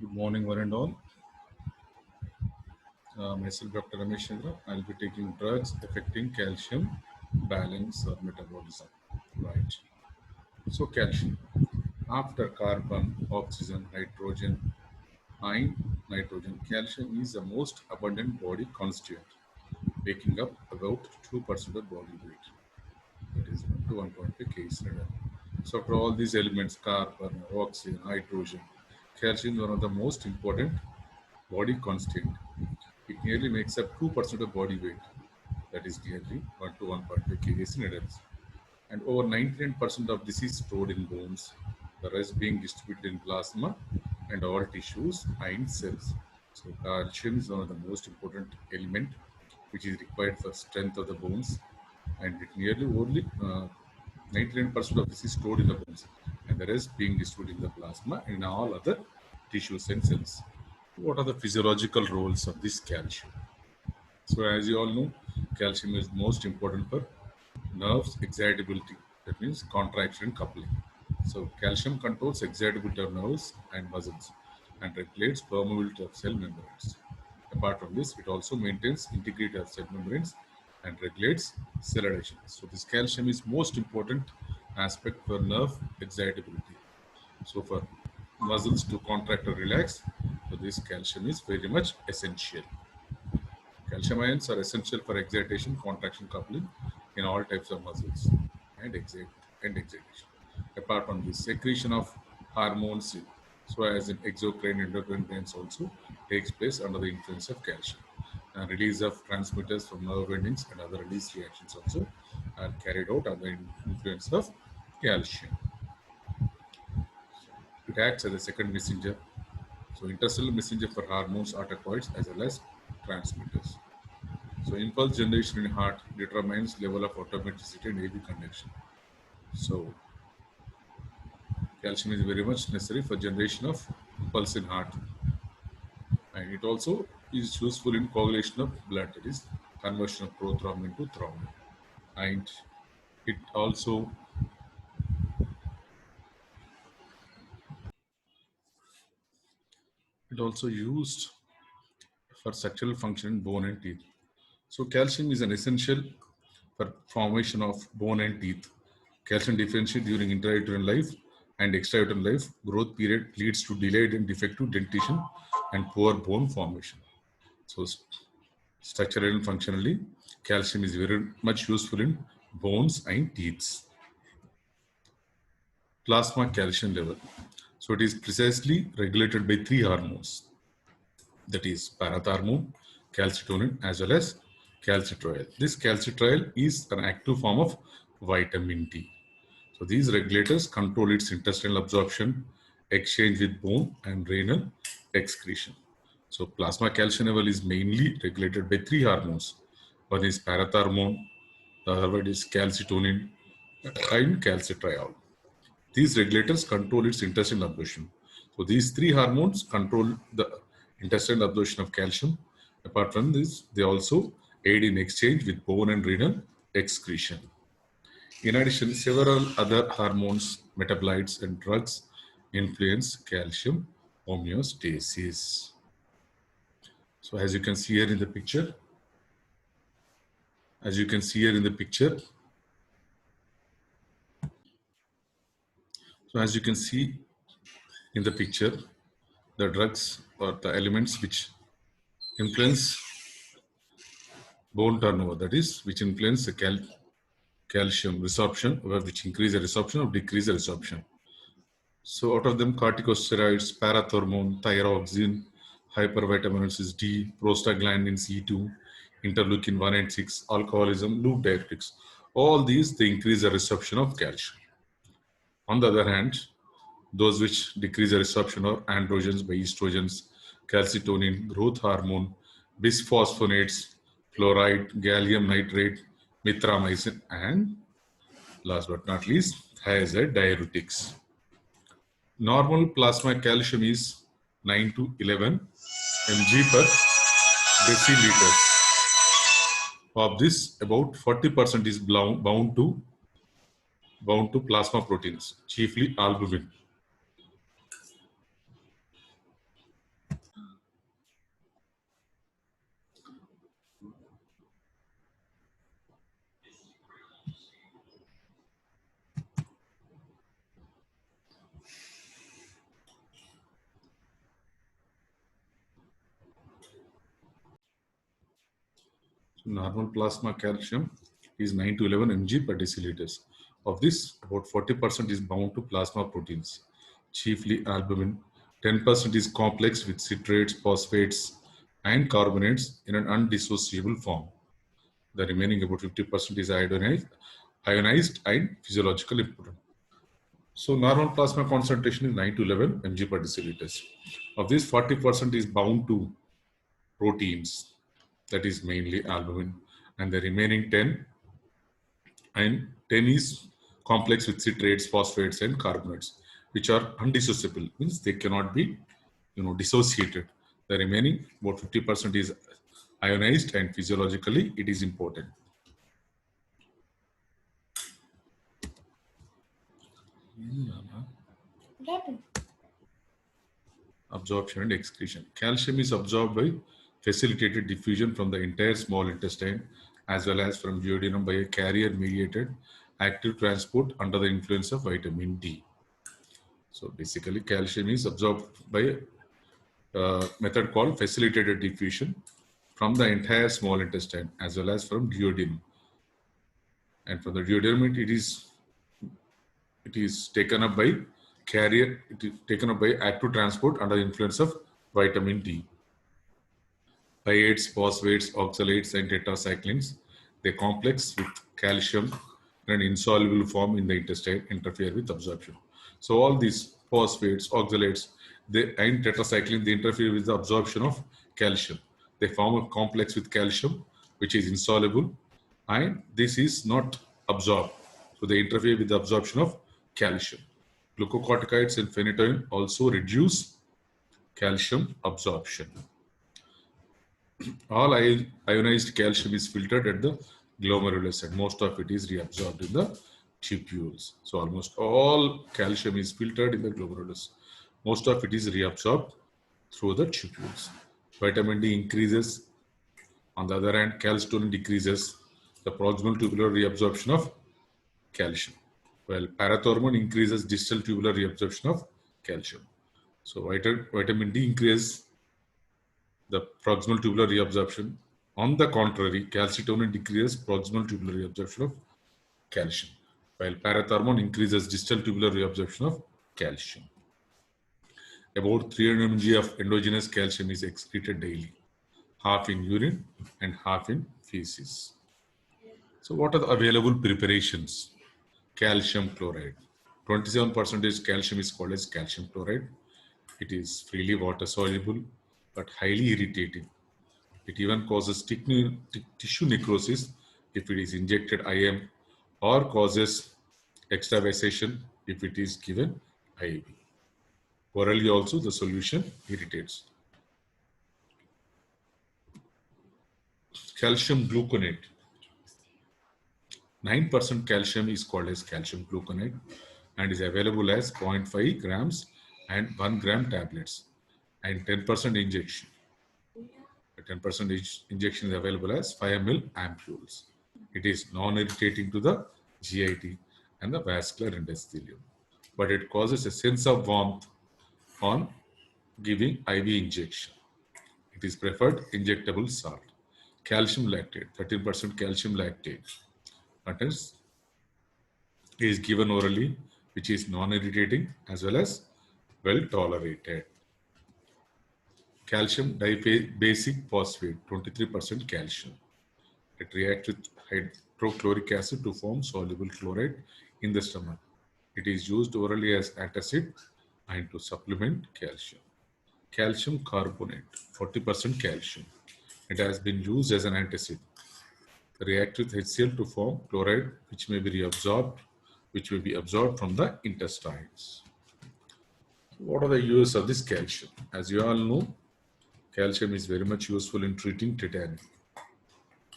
Good morning, one and all. Myself, Dr. Ramesh Chandra. I'll be taking drugs affecting calcium balance or metabolism. Right. So, calcium. After carbon, oxygen, hydrogen, iron, nitrogen, calcium is the most abundant body constituent, making up about 2% of body weight. That is 1 to 1.5 kg. So, for all these elements, carbon, oxygen, hydrogen, calcium is one of the most important body constituent. It nearly makes up 2% of body weight, that is nearly 1 to 1.5 kgs in adults. And over 99% of this is stored in bones, the rest being distributed in plasma and all tissues and cells. So calcium is one of the most important element which is required for strength of the bones, and it nearly only 99% of this is stored in the bones and the rest being distributed in the plasma and in all other tissues and cells. What are the physiological roles of this calcium? So as you all know, calcium is most important for nerves excitability. That means contraction and coupling. So calcium controls excitability of nerves and muscles and regulates permeability of cell membranes. Apart from this, it also maintains integrity of cell membranes and regulates cell adhesion. So this calcium is most important aspect for nerve excitability. So for muscles to contract or relax, so this calcium is very much essential. Calcium ions are essential for excitation, contraction, coupling in all types of muscles and excitation. Apart from this, secretion of hormones, so as in exocrine, endocrine glands also takes place under the influence of calcium. And release of transmitters from nerve endings and other release reactions also are carried out under the influence of calcium. It acts as a second messenger. So intercellular messenger for hormones, autocoids as well as transmitters. So impulse generation in heart determines level of automaticity and AV conduction. So calcium is very much necessary for generation of impulse in heart, and it also is useful in coagulation of blood, that is conversion of prothrombin to thrombin, and it also used for sexual function in bone and teeth. So calcium is an essential for formation of bone and teeth. Calcium deficiency during intrauterine life and extrauterine life growth period leads to delayed and defective dentition and poor bone formation. So structurally and functionally, calcium is very much useful in bones and teeth. Plasma calcium level. So it is precisely regulated by three hormones, that is parathormone, calcitonin, as well as calcitriol. This calcitriol is an active form of vitamin D. So these regulators control its intestinal absorption, exchange with bone, and renal excretion. So plasma calcium level is mainly regulated by three hormones. One is parathormone, the other one is calcitonin, and calcitriol. These regulators control its intestinal absorption. So these three hormones control the intestinal absorption of calcium. Apart from this, they also aid in exchange with bone and renal excretion. In addition, several other hormones, metabolites, and drugs influence calcium homeostasis. So as you can see here in the picture, the drugs or the elements which influence bone turnover, that is, which influence the calcium resorption, which increase the resorption or decrease the resorption. So out of them, corticosteroids, parathormone, thyroxine, hypervitaminosis D, prostaglandins E2, interleukin 1 and 6, alcoholism, loop diuretics. All these, they increase the resorption of calcium. On the other hand, those which decrease the resorption of androgens by estrogens, calcitonin, growth hormone, bisphosphonates, fluoride, gallium nitrate, mithramycin, and last but not least, thiazide diuretics. Normal plasma calcium is 9 to 11 mg per deciliter. Of this, about 40% is bound to plasma proteins, chiefly albumin. normal plasma calcium is 9 to 11 mg per deciliters. Of this, about 40% is bound to plasma proteins, chiefly albumin. 10% is complex with citrates, phosphates, and carbonates in an undissociable form. The remaining about 50% is ionized and physiological important. So normal plasma concentration is 9 to 11 mg per deciliters. Of this, 40% is bound to proteins, that is mainly albumin, and the remaining 10 is complex with citrates, phosphates, and carbonates, which are undissociable, means they cannot be dissociated. The remaining about 50% is ionized and physiologically it is important. Absorption and excretion. Calcium is absorbed by facilitated diffusion from the entire small intestine as well as from duodenum by a carrier mediated active transport under the influence of vitamin D. So basically calcium is absorbed by a method called facilitated diffusion from the entire small intestine as well as from duodenum. And from the duodenum it is taken up by carrier, it is taken up by active transport under the influence of vitamin D. Thiates, phosphates, oxalates, and tetracyclines, they complex with calcium in an insoluble form in the intestine, interfere with absorption. So all these phosphates, oxalates, and tetracycline, they interfere with the absorption of calcium. They form a complex with calcium, which is insoluble, and this is not absorbed. So they interfere with the absorption of calcium. Glucocorticoids and phenytoin also reduce calcium absorption. All ionized calcium is filtered at the glomerulus and most of it is reabsorbed in the tubules. So almost all calcium is filtered in the glomerulus. Most of it is reabsorbed through the tubules. Vitamin D increases. On the other hand, calcitonin decreases the proximal tubular reabsorption of calcium. Well, parathormone increases distal tubular reabsorption of calcium. So vitamin D increases the proximal tubular reabsorption. On the contrary, calcitonin decreases proximal tubular reabsorption of calcium, while parathormone increases distal tubular reabsorption of calcium. About 300 mg of endogenous calcium is excreted daily, half in urine and half in feces. So what are the available preparations? Calcium chloride. 27% calcium is called as calcium chloride. It is freely water soluble but highly irritating. It even causes tissue necrosis if it is injected IM or causes extravasation if it is given IV. Orally also the solution irritates. Calcium gluconate. 9% calcium is called as calcium gluconate and is available as 0.5 grams and 1 gram tablets and 10% injection. 10% injection is available as 5 ml ampules. It is non-irritating to the GIT and the vascular endothelium, but it causes a sense of warmth on giving IV injection. It is preferred injectable salt. Calcium lactate, 13% calcium lactate contains is given orally, which is non-irritating as well as well tolerated. Calcium dibasic phosphate, 23% calcium. It reacts with hydrochloric acid to form soluble chloride in the stomach. It is used orally as antacid and to supplement calcium. Calcium carbonate, 40% calcium. It has been used as an antacid. React with HCl to form chloride, which may be absorbed from the intestines. What are the uses of this calcium? As you all know, calcium is very much useful in treating tetany.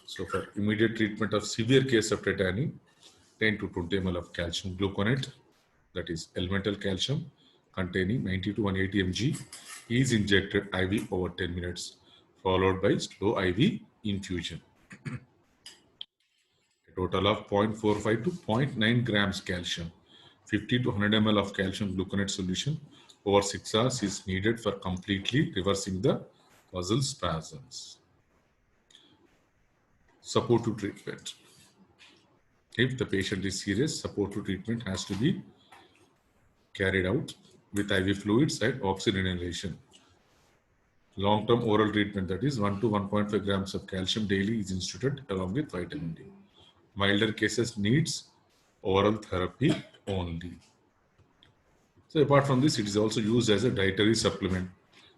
So for immediate treatment of severe case of tetany, 10 to 20 ml of calcium gluconate, that is elemental calcium, containing 90 to 180 mg, is injected IV over 10 minutes, followed by slow IV infusion. A total of 0.45 to 0.9 grams calcium, 50 to 100 ml of calcium gluconate solution over 6 hours is needed for completely reversing the muscle spasms. Supportive treatment. If the patient is serious, supportive treatment has to be carried out with IV fluids and oxygen inhalation. Long-term oral treatment, that is 1 to 1.5 grams of calcium daily, is instituted along with vitamin D. Milder cases needs oral therapy only. So apart from this, it is also used as a dietary supplement,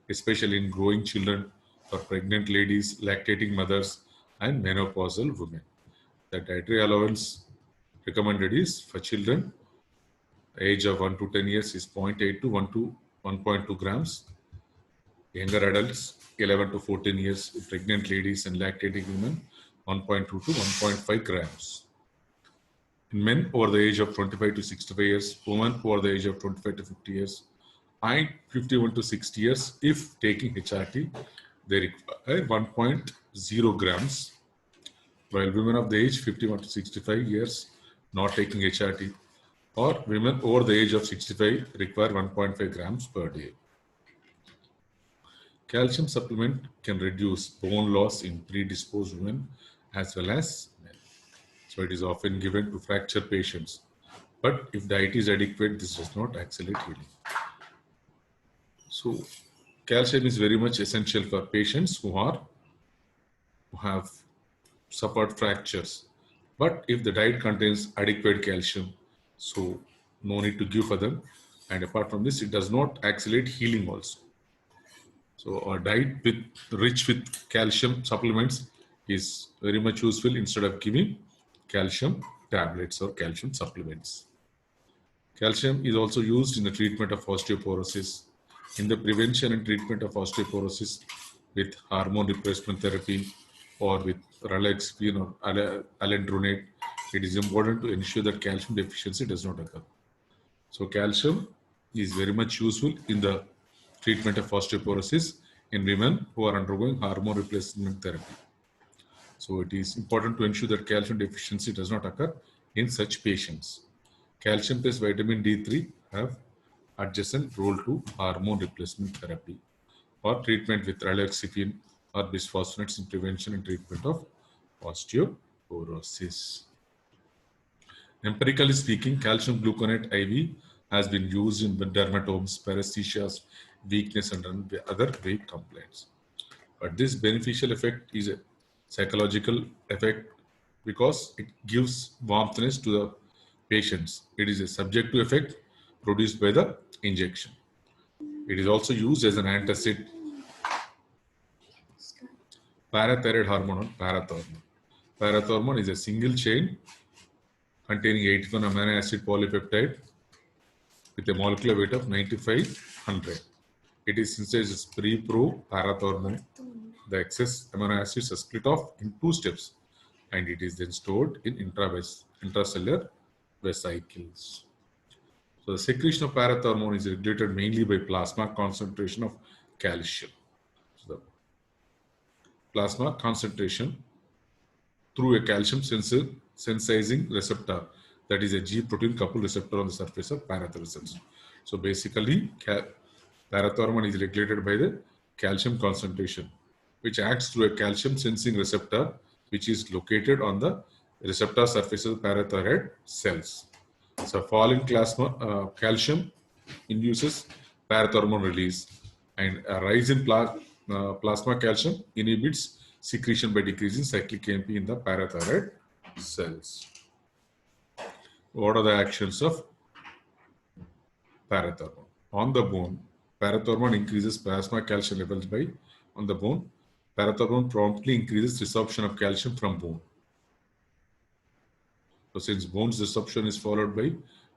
especially in growing children, for pregnant ladies, lactating mothers, and menopausal women. The dietary allowance recommended is for children age of 1 to 10 years is 0.8 to 1 to 1.2 grams. Younger adults 11 to 14 years, pregnant ladies and lactating women 1.2 to 1.5 grams. In men over the age of 25 to 65 years, women over the age of 25 to 50 years, and 51 to 60 years, if taking HRT, they require 1.0 grams, while women of the age 51 to 65 years not taking HRT, or women over the age of 65 require 1.5 grams per day. Calcium supplement can reduce bone loss in predisposed women as well as men. So it is often given to fracture patients. But if diet is adequate, this does not accelerate healing. So calcium is very much essential for patients who have suffered fractures. But if the diet contains adequate calcium, so no need to give for them. And apart from this, it does not accelerate healing also. So a diet rich with calcium supplements is very much useful instead of giving calcium tablets or calcium supplements. Calcium is also used in the treatment of osteoporosis, in the prevention and treatment of osteoporosis with hormone replacement therapy or with raloxifene or alendronate. It is important to ensure that calcium deficiency does not occur. So calcium is very much useful in the treatment of osteoporosis in women who are undergoing hormone replacement therapy. So it is important to ensure that calcium deficiency does not occur in such patients. Calcium plus vitamin D3 have adjacent role to hormone replacement therapy or treatment with raloxifene or bisphosphonates in prevention and treatment of osteoporosis. Empirically speaking, calcium gluconate IV has been used in dermatomes, paresthesias, weakness, and other weight complaints. But this beneficial effect is a psychological effect because it gives warmthness to the patients. It is a subjective effect produced by the injection. It is also used as an antacid. Parathyroid hormone, parathormone. Parathormone is a single chain containing 81 amino acid polypeptide with a molecular weight of 9500. It is synthesized as pre-pro-parathormone. The excess amino acids are split off in 2 steps and it is then stored in intracellular vesicles. So the secretion of parathormone is regulated mainly by plasma concentration of calcium. So the plasma concentration through a calcium sensitizing receptor, that is a G protein coupled receptor on the surface of parathyroid cells. So basically, parathormone is regulated by the calcium concentration, which acts through a calcium sensing receptor, which is located on the receptor surface of the parathyroid cells. So falling calcium induces parathormone release, and a rise in plasma calcium inhibits secretion by decreasing cyclic AMP in the parathyroid cells. What are the actions of parathormone? On the bone, parathormone increases plasma calcium levels on the bone. Parathormone promptly increases resorption of calcium from bone. So since bone's resorption is followed by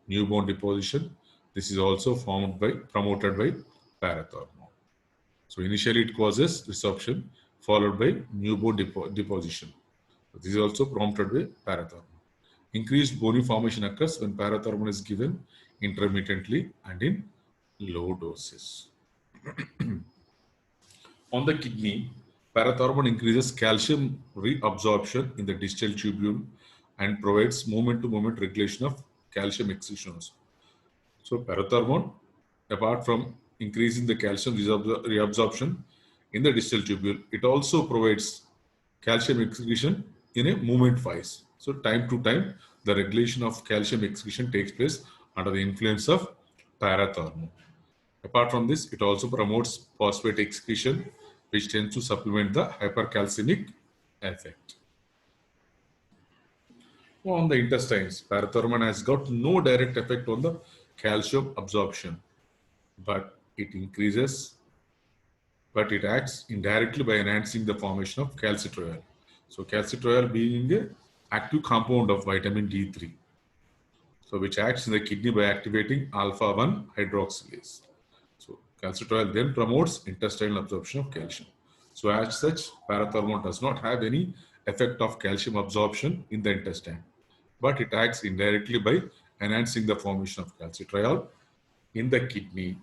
new bone deposition, this is also promoted by parathormone. So initially it causes resorption followed by new bone deposition. So this is also prompted by parathormone. Increased bony formation occurs when parathormone is given intermittently and in low doses. On the kidney, parathormone increases calcium reabsorption in the distal tubule and provides moment-to-moment regulation of calcium excretion. So parathormone, apart from increasing the calcium reabsorption in the distal tubule, it also provides calcium excretion in a movement wise. So time to time, the regulation of calcium excretion takes place under the influence of parathormone. Apart from this, it also promotes phosphate excretion, which tends to supplement the hypercalcemic effect. On the intestines, parathormone has got no direct effect on the calcium absorption, but it acts indirectly by enhancing the formation of calcitriol. So calcitriol being an active compound of vitamin D3, so which acts in the kidney by activating alpha 1 hydroxylase. So calcitriol then promotes intestinal absorption of calcium. So as such, parathormone does not have any effect of calcium absorption in the intestine, but it acts indirectly by enhancing the formation of calcitriol in the kidney,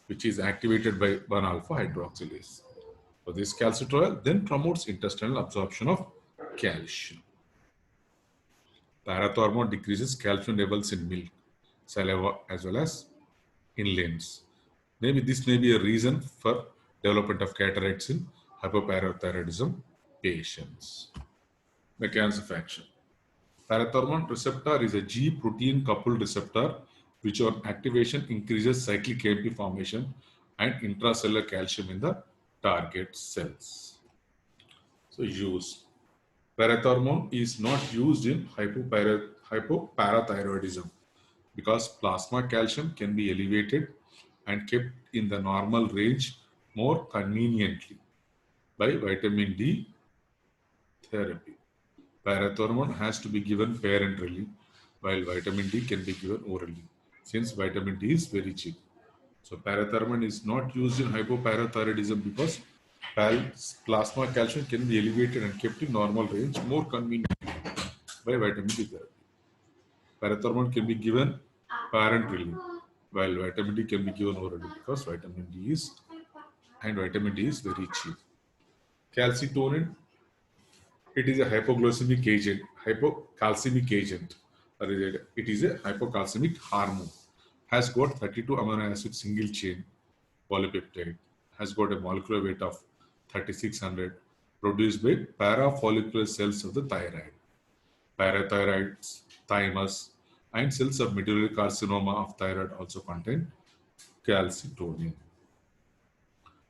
which is activated by 1-alpha hydroxylase. So this calcitriol then promotes intestinal absorption of calcium. Parathormone decreases calcium levels in milk, saliva, as well as in limbs. Maybe this may be a reason for development of cataracts in hypoparathyroidism patients. Mechanism of action. Parathormone receptor is a G protein coupled receptor which on activation increases cyclic AMP formation and intracellular calcium in the target cells. So use. Parathormone is not used in hypoparathyroidism because plasma calcium can be elevated and kept in the normal range more conveniently by vitamin D therapy. Parathormone has to be given parenterally, while vitamin D can be given orally, since vitamin D is very cheap. So parathormone is not used in hypoparathyroidism because plasma calcium can be elevated and kept in normal range more conveniently by vitamin D therapy. Parathormone can be given parenterally, while vitamin D can be given orally because vitamin D is very cheap. Calcitonin, it is a hypoglycemic agent, hypocalcemic agent. It is a hypocalcemic hormone. Has got 32 amino acid single chain polypeptide. Has got a molecular weight of 3600 produced by parafollicular cells of the thyroid, parathyroids, thymus, and cells of medullary carcinoma of thyroid also contain calcitonin.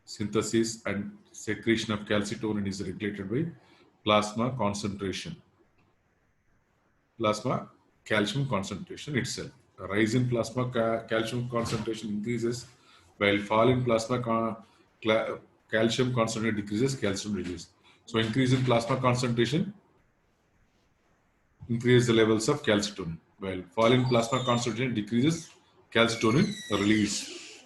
Synthesis and secretion of calcitonin is regulated by plasma concentration, plasma calcium concentration itself. A rise in plasma calcium concentration increases, while fall in plasma calcium concentration decreases, calcium reduces. So increase in plasma concentration increases the levels of calcitonin, while fall in plasma concentration decreases calcitonin release.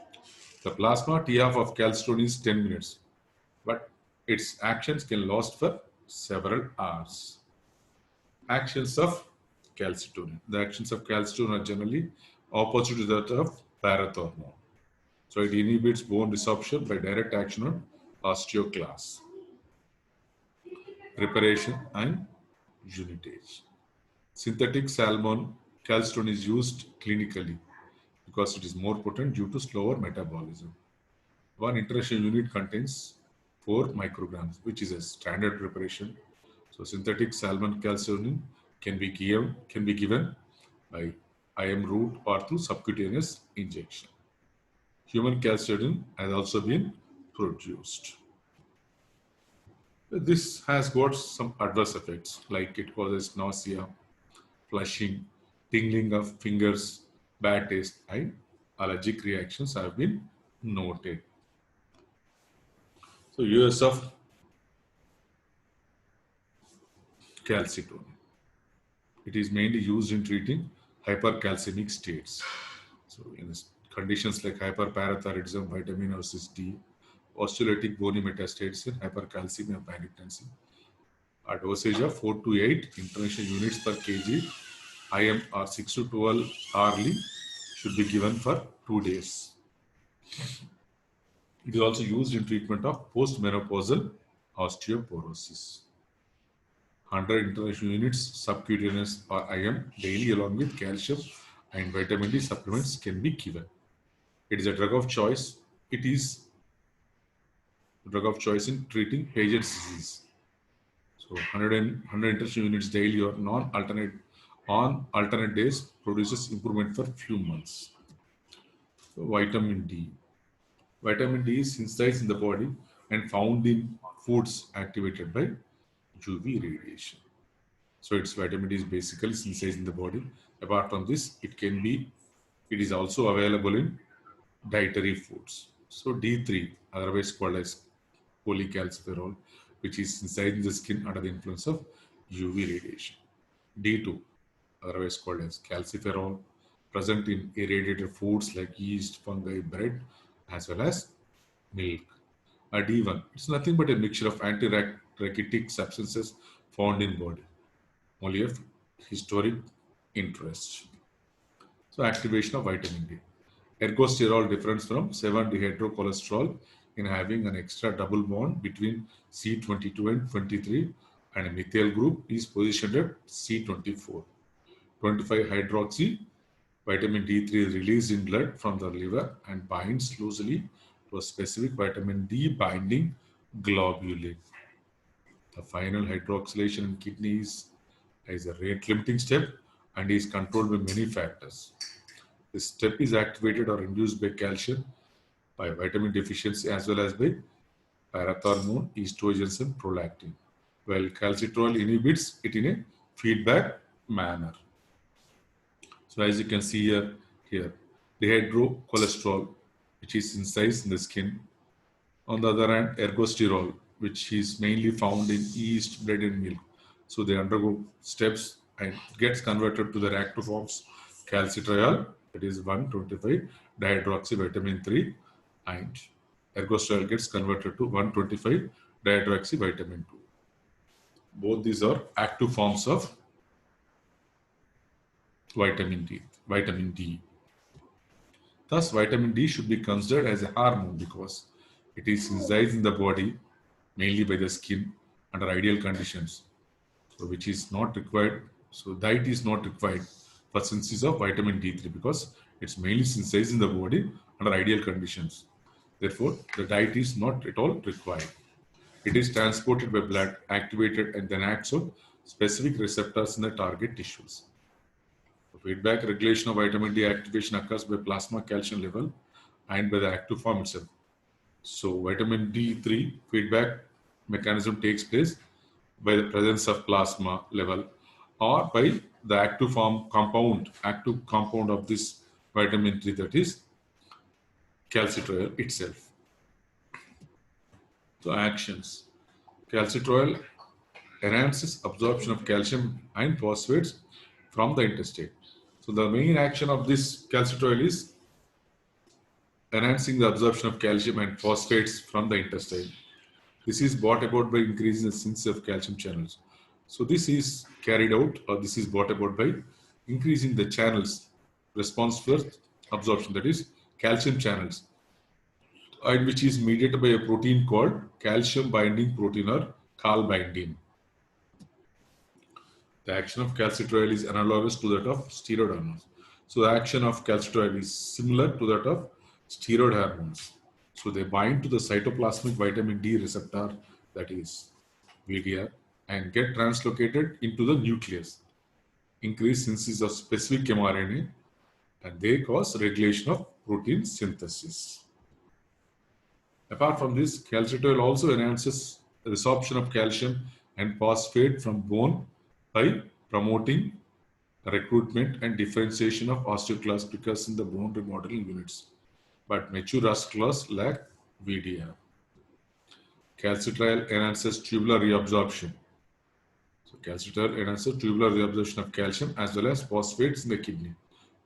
The plasma T-half of calcitonin is 10 minutes, but its actions can last for several hours. Actions of calcitonin. The actions of calcitonin are generally opposite to that of parathormone. So it inhibits bone resorption by direct action on osteoclast, preparation, and unitage. Synthetic salmon calcitonin is used clinically because it is more potent due to slower metabolism. One international unit contains 4 micrograms, which is a standard preparation. So synthetic salmon calcitonin can be given by IM route or through subcutaneous injection. Human calcitonin has also been produced. This has got some adverse effects like it causes nausea, flushing, tingling of fingers, bad taste, and allergic reactions have been noted. So use of calcitonin. It is mainly used in treating hypercalcemic states. So in conditions like hyperparathyroidism, vitaminosis D, osteolytic bony metastasis, and hypercalcemia and panic tension. A dosage of 4 to 8 international units per kg IM or 6 to 12 hourly should be given for 2 days. It is also used in treatment of postmenopausal osteoporosis. 100 international units subcutaneous or IM daily along with calcium and vitamin D supplements can be given. It is a drug of choice. It is a drug of choice in treating Paget's disease. So 100 international units daily or non-alternate on alternate days produces improvement for few months. So vitamin D. Vitamin D is synthesized in the body and found in foods activated by UV radiation. So its vitamin D is basically synthesized in the body. Apart from this, it is also available in dietary foods. So D3, otherwise called as cholecalciferol, which is synthesized in the skin under the influence of UV radiation. D2, otherwise called as calciferol, present in irradiated foods like yeast, fungi, bread, as well as milk. A D1, it's nothing but a mixture of anti-rachitic substances found in body, only of historic interest. So activation of vitamin D. Ergosterol differs from 7-dehydrocholesterol in having an extra double bond between C22 and 23, and a methyl group is positioned at C24. 25-hydroxy vitamin D3 is released in blood from the liver and binds loosely to a specific vitamin D binding globulin. The final hydroxylation in kidneys is a rate limiting step and is controlled by many factors. This step is activated or induced by calcium, by vitamin deficiency, as well as by parathormone, estrogens, and prolactin, while calcitriol inhibits it in a feedback manner. So as you can see here, dehydrocholesterol, which is synthesized in the skin. On the other hand, ergosterol, which is mainly found in yeast, bread, and milk. So they undergo steps and gets converted to the reactive forms calcitriol, that is 125 dihydroxyvitamin 3, and ergosterol gets converted to 125 dihydroxyvitamin 2. Both these are active forms of vitamin D. Vitamin D. Thus, vitamin D should be considered as a hormone because it is synthesized in the body mainly by the skin under ideal conditions, so which is not required. So diet is not required for synthesis of vitamin D3 because it's mainly synthesized in the body under ideal conditions. Therefore, the diet is not at all required. It is transported by blood, activated, and then acts on specific receptors in the target tissues. The feedback regulation of vitamin D activation occurs by plasma calcium level and by the active form itself. So vitamin D3 feedback mechanism takes place by the presence of plasma level or by the active compound of this vitamin D, that is calcitriol itself. So actions. Calcitriol enhances absorption of calcium and phosphates from the intestine. So the main action of this calcitriol is enhancing the absorption of calcium and phosphates from the intestine. This is brought about by increasing the synthesis of calcium channels. So this is carried out, or this is brought about by increasing the channels response for absorption, that is calcium channels, and which is mediated by a protein called calcium binding protein or calbindin. The action of calcitriol is analogous to that of steroid hormones. So the action of calcitriol is similar to that of steroid hormones. So they bind to the cytoplasmic vitamin D receptor, that is VDR, and get translocated into the nucleus, increase synthesis of specific mRNA, and they cause regulation of protein synthesis. Apart from this, calcitriol also enhances the resorption of calcium and phosphate from bone by promoting recruitment and differentiation of osteoclasts in the bone remodeling units. But mature osteoclasts lack VDR. Calcitriol enhances tubular reabsorption. So calcitriol enhances tubular reabsorption of calcium as well as phosphates in the kidney.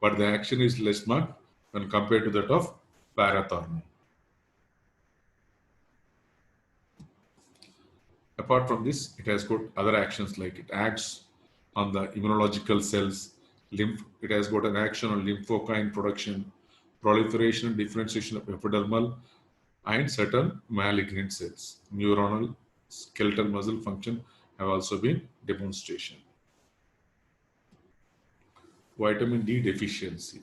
But the action is less marked when compared to that of parathormone. Apart from this, it has got other actions like it acts on the immunological cells, it has got an action on lymphokine production, proliferation and differentiation of epidermal and certain malignant cells. Neuronal skeletal muscle function have also been demonstration. Vitamin D deficiency.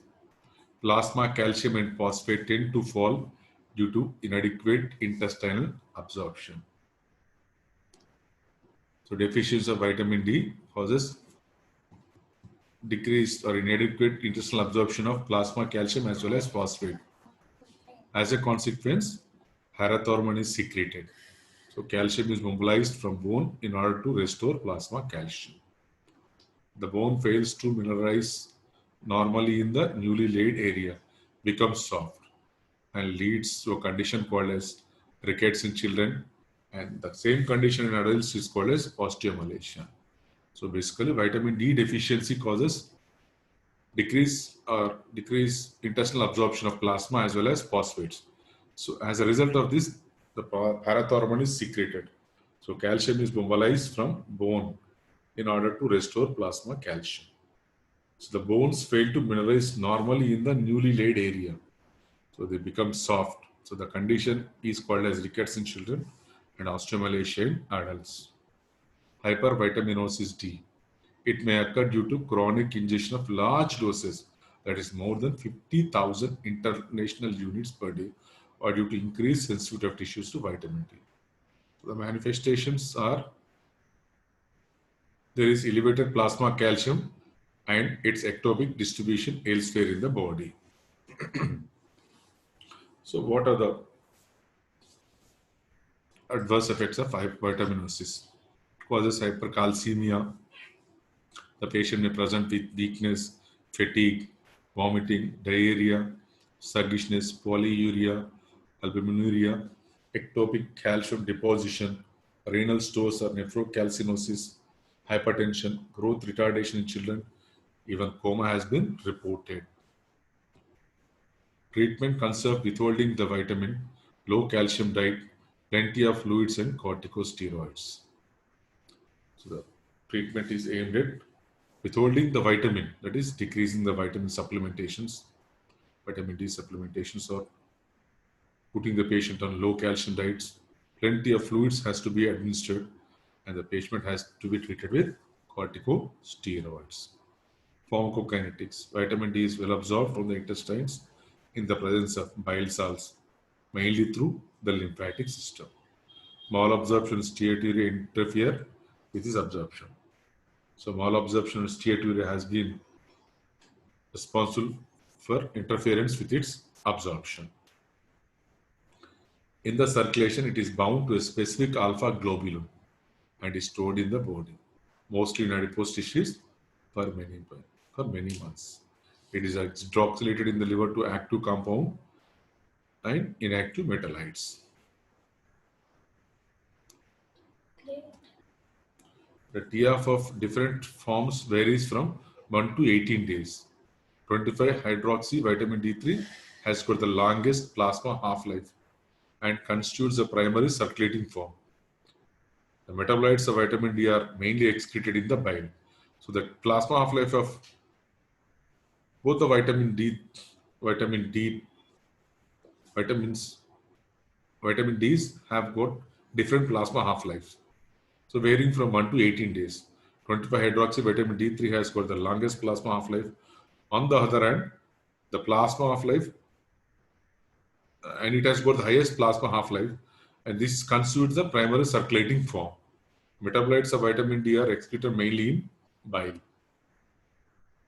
Plasma calcium and phosphate tend to fall due to inadequate intestinal absorption. So deficiency of vitamin D causes decreased or inadequate intestinal absorption of plasma calcium as well as phosphate. As a consequence, parathormone is secreted. So calcium is mobilized from bone in order to restore plasma calcium. The bone fails to mineralize normally in the newly laid area, becomes soft, and leads to a condition called as rickets in children. And the same condition in adults is called as osteomalacia. So basically, vitamin D deficiency causes decrease intestinal absorption of plasma as well as phosphates. So as a result of this, the parathormone is secreted. So calcium is mobilized from bone in order to restore plasma calcium. So the bones fail to mineralize normally in the newly laid area. So they become soft. So the condition is called as rickets in children and osteomalacia in adults. Hypervitaminosis D. It may occur due to chronic ingestion of large doses, that is more than 50,000 international units per day, or due to increased sensitivity of tissues to vitamin D. So the manifestations are there is elevated plasma calcium and its ectopic distribution elsewhere in the body. So what are the adverse effects of vitaminosis? It causes hypercalcemia. The patient may present with weakness, fatigue, vomiting, diarrhea, sluggishness, polyuria, albuminuria, ectopic calcium deposition, renal stores or nephrocalcinosis, hypertension, growth retardation in children, even coma has been reported. Treatment conserve withholding the vitamin, low calcium diet, plenty of fluids and corticosteroids. So the treatment is aimed at withholding the vitamin, that is decreasing the vitamin supplementations, vitamin D supplementations, or putting the patient on low calcium diets. Plenty of fluids has to be administered and the patient has to be treated with corticosteroids. Pharmacokinetics. Vitamin D is well absorbed from the intestines in the presence of bile salts, mainly through the lymphatic system. Malabsorption steatorrhea interfere with this absorption. So malabsorption steatorrhea has been responsible for interference with its absorption. In the circulation, it is bound to a specific alpha globulin and is stored in the body, mostly in adipose tissues for many months. It is hydroxylated in the liver to active compound and inactive metallites. The TF of different forms varies from 1 to 18 days. 25-hydroxy vitamin D3 has got the longest plasma half-life and constitutes the primary circulating form. The metabolites of vitamin D are mainly excreted in the bile. So the plasma half-life of both the vitamin D, vitamins, vitamin Ds have got different plasma half-lives. So varying from 1 to 18 days. 25-hydroxy vitamin D3 has got the longest plasma half-life. On the other hand, the plasma half-life, and it has got the highest plasma half-life, and this constitutes the primary circulating form. Metabolites of vitamin D are excreted mainly in bile.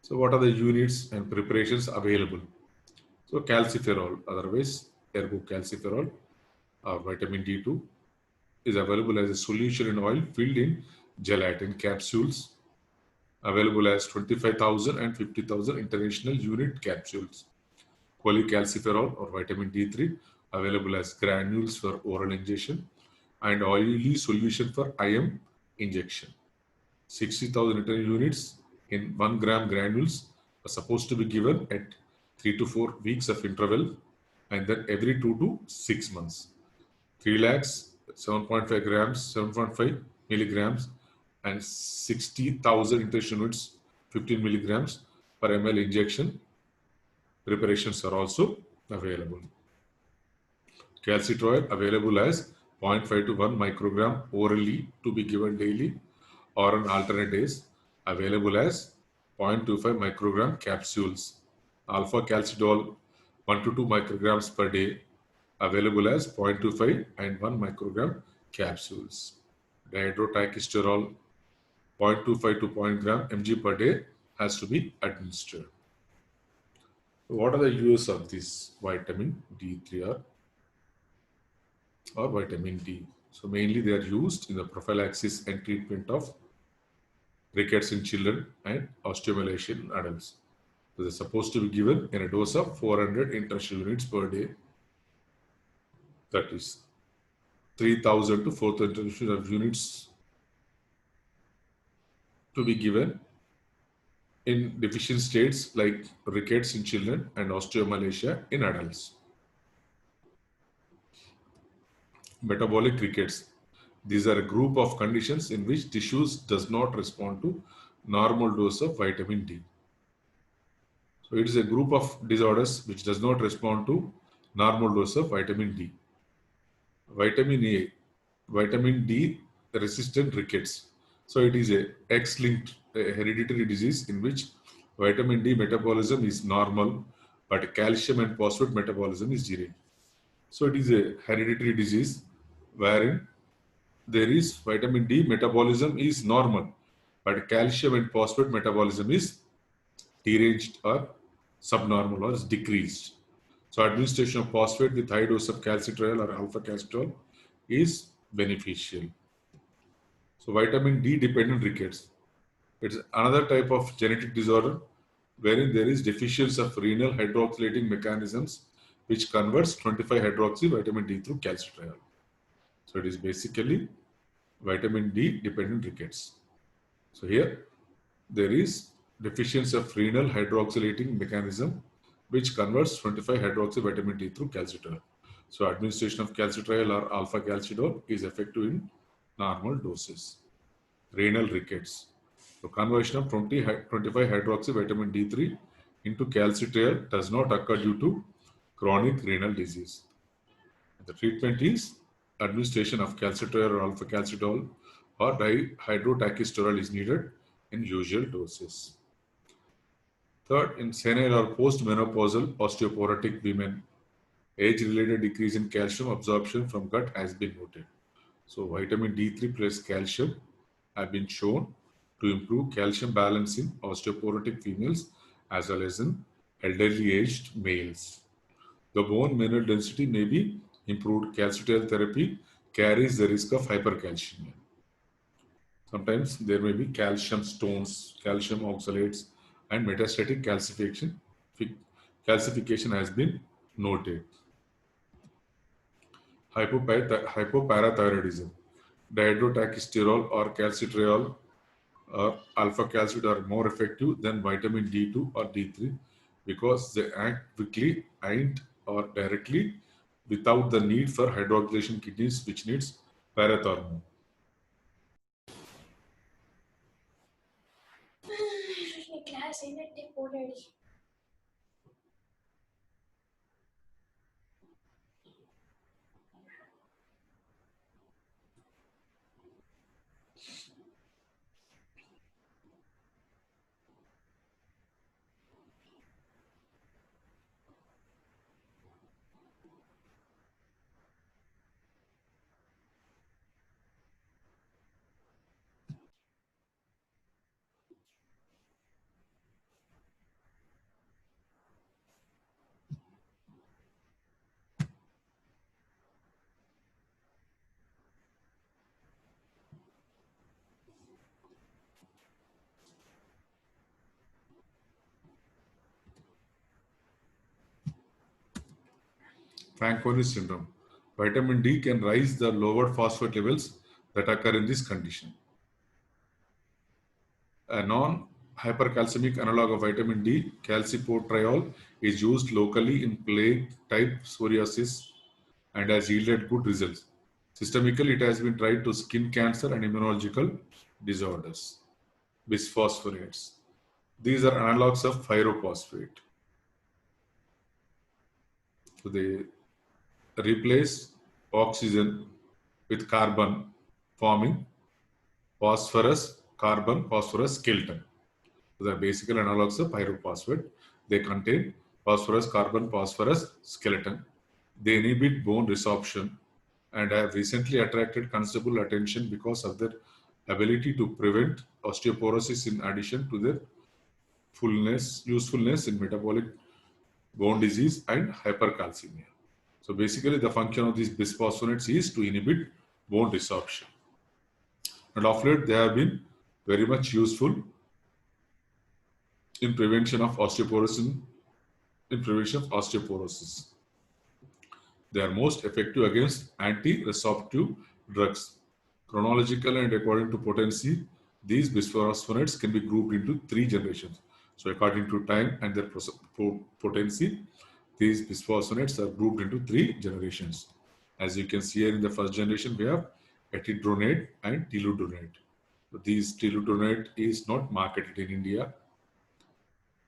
So what are the units and preparations available? So calciferol, otherwise ergocalciferol, or vitamin D2, is available as a solution in oil filled in gelatin capsules, available as 25,000 and 50,000 international unit capsules. Cholecalciferol or vitamin D3, available as granules for oral injection, and oily solution for IM injection. 60,000 international units in 1 gram granules are supposed to be given at 3 to 4 weeks of interval and then every 2 to 6 months. 3 lakhs, 7.5 grams, 7.5 milligrams, and 60,000 international units, 15 milligrams per ml injection preparations are also available. Calcitriol available as 0.5 to 1 microgram orally to be given daily or on alternate days, available as 0.25 microgram capsules. Alpha calcidol 1 to 2 micrograms per day, available as 0.25 and 1 microgram capsules. Dihydrotachisterol 0.25 to 0.gram mg per day has to be administered. What are the uses of this vitamin D3 or vitamin D? So mainly they are used in the prophylaxis and treatment of rickets in children and osteomalacia in adults. So they're supposed to be given in a dose of 400 international units per day. That is 3,000 to 4,000 international units to be given in deficient states like rickets in children and osteomalacia in adults. Metabolic rickets. These are a group of conditions in which tissues does not respond to normal dose of vitamin D. So it is a group of disorders which does not respond to normal dose of vitamin D. Vitamin A, vitamin D resistant rickets. So it is a X-linked hereditary disease in which vitamin D metabolism is normal, but calcium and phosphate metabolism is zero. So it is a hereditary disease wherein there is vitamin D metabolism is normal, but calcium and phosphate metabolism is deranged or subnormal or is decreased. So administration of phosphate with high dose of calcitriol or alpha calcitriol is beneficial. So vitamin D dependent rickets. It's another type of genetic disorder wherein there is deficiency of renal hydroxylating mechanisms which converts 25-hydroxy vitamin D through calcitriol. So it is basically vitamin D dependent rickets. So here there is deficiency of renal hydroxylating mechanism which converts 25-hydroxy vitamin D through calcitriol. So administration of calcitriol or alpha calcidol is effective in normal doses. Renal rickets. So conversion of 25-hydroxy vitamin D3 into calcitriol does not occur due to chronic renal disease. The treatment is administration of calcitriol or alpha calcidol or dihydrotachisterol is needed in usual doses. Third, in senile or post-menopausal osteoporotic women, age-related decrease in calcium absorption from gut has been noted. So vitamin D3 plus calcium have been shown to improve calcium balance in osteoporotic females as well as in elderly aged males. The bone mineral density may be improved. Calcitriol therapy carries the risk of hypercalcemia. Sometimes there may be calcium stones, calcium oxalates, and metastatic calcification has been noted. Hypoparathyroidism. Dihydrotachisterol or calcitriol or alpha calcium are more effective than vitamin D2 or D3 because they act quickly and or directly without the need for hydroxylation kidneys which needs parathormone. Class in it already. Fanconi syndrome. Vitamin D can rise the lowered phosphate levels that occur in this condition. A non-hypercalcemic analog of vitamin D, calcipotriol, is used locally in plague-type psoriasis and has yielded good results. Systemically, it has been tried to skin cancer and immunological disorders. Bisphosphonates. These are analogs of pyrophosphate. So they replace oxygen with carbon, forming phosphorus, carbon, phosphorus skeleton. So they are basically analogs of pyrophosphate. They contain phosphorus, carbon, phosphorus skeleton. They inhibit bone resorption and have recently attracted considerable attention because of their ability to prevent osteoporosis in addition to their usefulness in metabolic bone disease and hypercalcemia. So basically the function of these bisphosphonates is to inhibit bone resorption. And of late they have been very much useful in prevention of osteoporosis. They are most effective against anti-resorptive drugs. Chronological and according to potency, these bisphosphonates can be grouped into 3 generations. So according to time and their potency, these bisphosphonates are grouped into 3 generations. As you can see here in the first generation, we have etidronate and teludronate. So these teludronate is not marketed in India.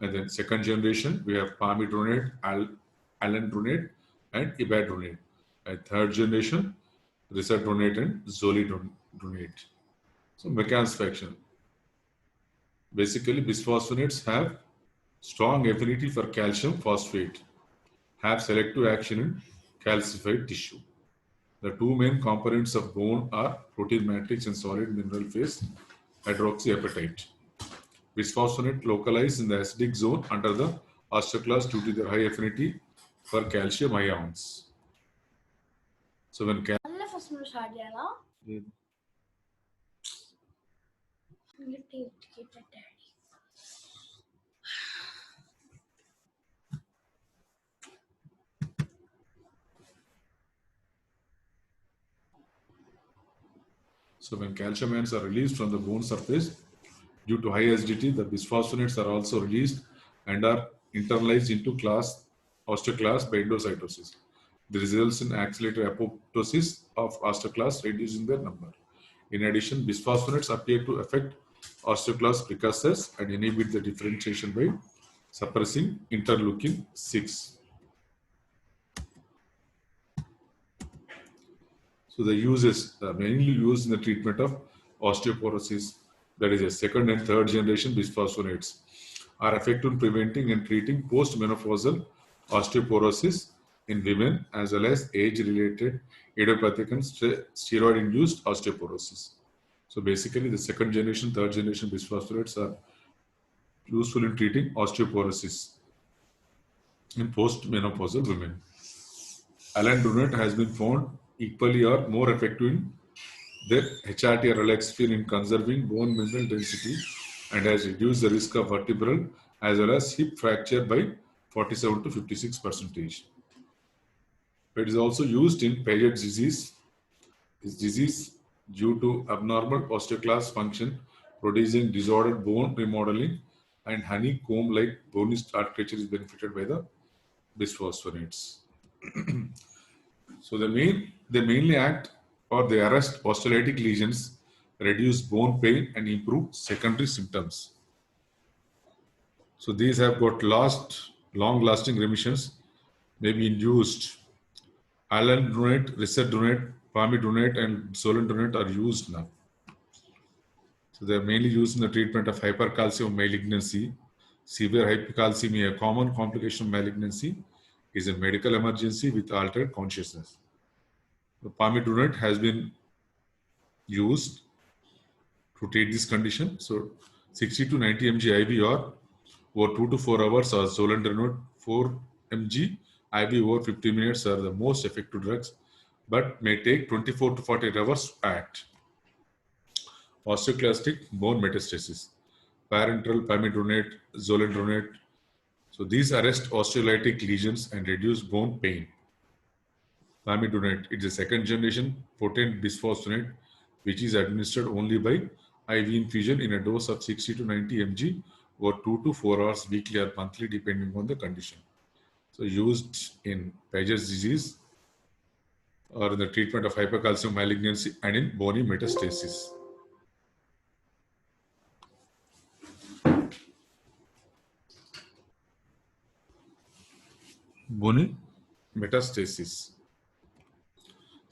And then second generation, we have palmidronate, alendronate, and ibadronate. And third generation, risadronate and zolidronate. So mechanism of action. Basically, bisphosphonates have strong affinity for calcium phosphate, have selective action in calcified tissue. The 2 main components of bone are protein matrix and solid mineral phase hydroxyapatite. Bisphosphonate localized in the acidic zone under the osteoclast due to their high affinity for calcium ions. So when అల్ల first మనం start చేయాలా daddy So when calcium ions are released from the bone surface due to high acidity, the bisphosphonates are also released and are internalized into osteoclast by endocytosis. This results in accelerated apoptosis of osteoclasts, reducing their number. In addition, bisphosphonates appear to affect osteoclast precursors and inhibit the differentiation by suppressing interleukin 6. So the uses are mainly used in the treatment of osteoporosis, that is a second and third generation bisphosphonates, are effective in preventing and treating postmenopausal osteoporosis in women as well as age-related idiopathic and steroid-induced osteoporosis. So basically the second generation, third generation bisphosphonates are useful in treating osteoporosis in postmenopausal women. Alendronate has been found equally or more effective in their HRT or relaxation in conserving bone mineral density and has reduced the risk of vertebral as well as hip fracture by 47 to 56%. It is also used in Paget's disease. This disease due to abnormal osteoclast function producing disordered bone remodeling and honeycomb-like bony architecture is benefited by the bisphosphonates. So they mainly act or they arrest osteolytic lesions, reduce bone pain and improve secondary symptoms. So these have got long-lasting remissions, may be induced. Alendronate, risadronate, palmidronate and zolendronate are used now. So they are mainly used in the treatment of hypercalcium malignancy. Severe hypercalcemia, a common complication of malignancy, is a medical emergency with altered consciousness. The palmidronate has been used to treat this condition. So 60 to 90 mg IV or over 2 to 4 hours or zolendronate 4 mg IV over 50 minutes are the most effective drugs, but may take 24 to 48 hours to act. Osteoclastic bone metastasis, parenteral palmidronate, zolendronate. So these arrest osteolytic lesions and reduce bone pain. Palmidronate, it is a second generation potent bisphosphonate which is administered only by IV infusion in a dose of 60 to 90 mg or 2 to 4 hours weekly or monthly depending on the condition. So used in Paget's disease or in the treatment of hypercalcium malignancy and in bony metastasis. Bony metastasis.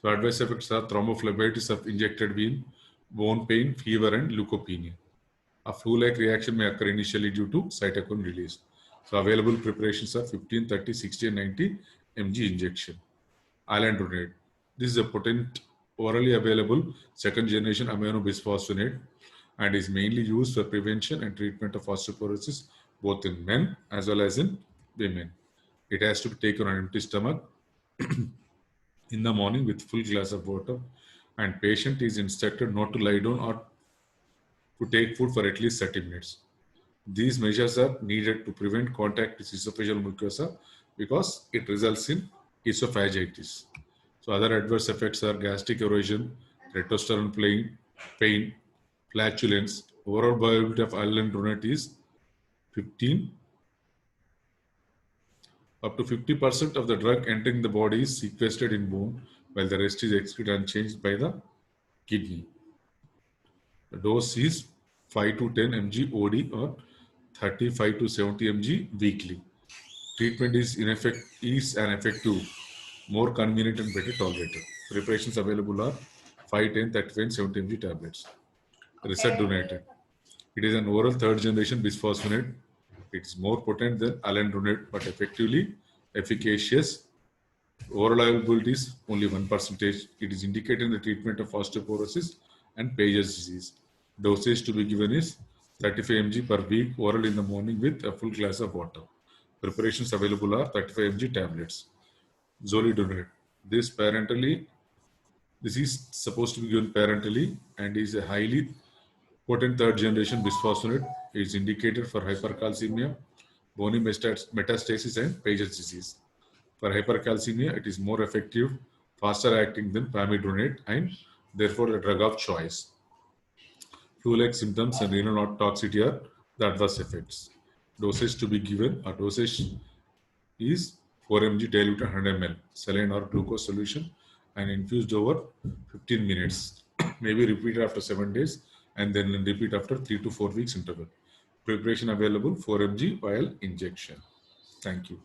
So adverse effects are thrombophlebitis of injected vein, bone pain, fever and leukopenia. A flu-like reaction may occur initially due to cytokine release. So available preparations are 15, 30, 60 and 90 mg injection. Alendronate. This is a potent orally available second generation amino bisphosphonate and is mainly used for prevention and treatment of osteoporosis both in men as well as in women. It has to be taken on empty stomach in the morning with full glass of water, and patient is instructed not to lie down or to take food for at least 30 minutes. These measures are needed to prevent contact with esophageal mucosa because it results in esophagitis. So other adverse effects are gastric erosion, testosterone pain, flatulence. Overall bioavailability of alendronate is 15 up to 50% of the drug entering the body is sequestered in bone, while the rest is excreted unchanged by the kidney. The dose is 5 to 10 mg OD or 35 to 70 mg weekly. Treatment is an effective, more convenient and better tolerated. Preparations available are 5, 10, 35 and 70 mg tablets. Risedronate. It is an oral third generation bisphosphonate. It is more potent than alendronate but effectively efficacious. Oral availability is only 1%. It is indicated in the treatment of osteoporosis and Paget's disease. Dosage to be given is 35 mg per week, oral in the morning with a full glass of water. Preparations available are 35 mg tablets. Zolidronate. This is supposed to be given parentally and is a highly potent third generation bisphosphonate. It is indicated for hypercalcemia, bony metastasis, and Paget's disease. For hypercalcemia, it is more effective, faster acting than pamidronate, and therefore the drug of choice. Flu-like symptoms and renal toxicity are the adverse effects. Dosage to be given, a dosage is 4 mg diluted 100 ml saline or glucose solution and infused over 15 minutes. Maybe repeated after 7 days and then repeat after 3 to 4 weeks interval. Preparation available 4 mg vial injection. Thank you.